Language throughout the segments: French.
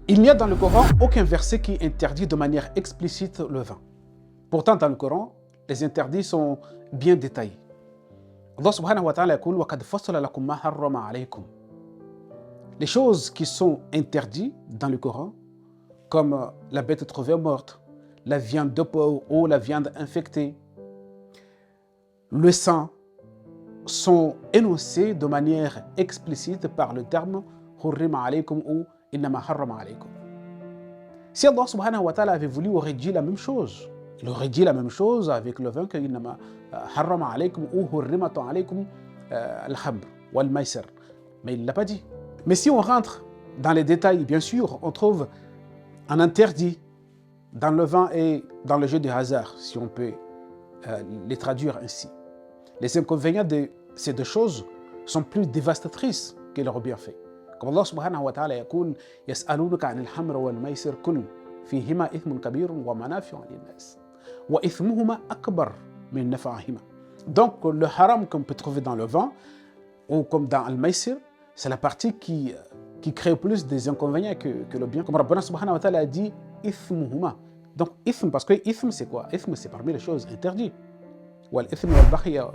Il n'y a dans le Coran aucun verset qui interdit de manière explicite le vin. Pourtant, dans le Coran, les interdits sont bien détaillés. Allah subhanahu wa ta'ala dit وَقَدْ فَصَّلَ لَكُمْ مَا حَرَّمَ عَلَيْكُمْ. Les choses qui sont interdites dans le Coran, comme la bête trouvée morte, la viande de porc ou la viande infectée, le sang, sont énoncées de manière explicite par le terme hurrima alaykum ou innama harrama alaykum. Si Allah subhanahu wa ta'ala avait voulu, aurait dit la même chose. Il aurait dit la même chose avec le vin que innama harrama alaykum ou hurrimatu alaykum al-khamr wal maisir. Mais il ne l'a pas dit. Mais si on rentre dans les détails, bien sûr, on trouve un interdit dans le vin et dans le jeu du hasard, si on peut les traduire ainsi. Les inconvénients de ces deux choses sont plus dévastatrices que leurs bienfaits. Comme Allah subhanahu wa ta'ala يقول يسألونك عن الخمر والميسر قل فيهما إثم كبير ومنافع للناس وإثمهما أكبر من نفعهما. Donc le haram qu'on peut trouver dans le vin ou comme dans le maisir, c'est la partie qui crée plus des inconvénients que le bien. Comme Rabbana subhanahu wa ta'ala a dit إثمهما. Donc ithm, parce que ithm c'est quoi? Ithm c'est parmi les choses interdites. والإثم والبغي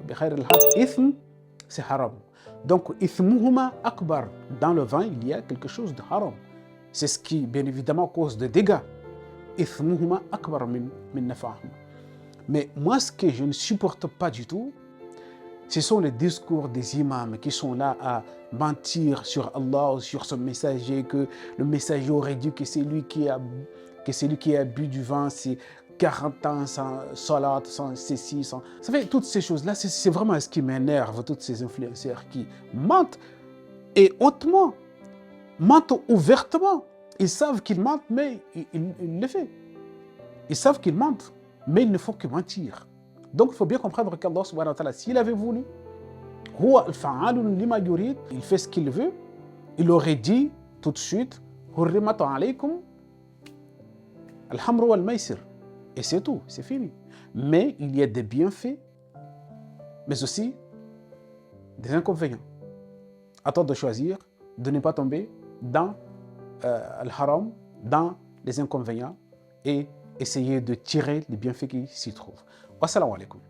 بغير الحق. Ithm c'est haram. Donc, ithmuhuma akbar. Dans le vin, il y a quelque chose de haram. C'est ce qui, bien évidemment, cause des dégâts. Ithmuhuma akbar min nafa'ahuma. Mais moi, ce que je ne supporte pas du tout, ce sont les discours des imams qui sont là à mentir sur Allah ou sur son messager, que le messager aurait dit que c'est lui qui a bu du vin, c'est 40 ans sans salat, sans ceci, sans... Ça fait toutes ces choses-là, c'est vraiment ce qui m'énerve, toutes ces influenceurs qui mentent et hautement, mentent ouvertement. Ils savent qu'ils mentent, mais ils le font. Ils savent qu'ils mentent, mais ils ne font que mentir. Donc il faut bien comprendre qu'Allah subhanahu wa ta'ala, s'il avait voulu, il fait ce qu'il veut, il aurait dit tout de suite, hurrimatu alaykum al-khamr wal maisir. Et c'est tout, c'est fini. Mais il y a des bienfaits, mais aussi des inconvénients. À toi de choisir, de ne pas tomber dans le haram, dans les inconvénients, et essayer de tirer les bienfaits qui s'y trouvent. Wassalamu alaikum.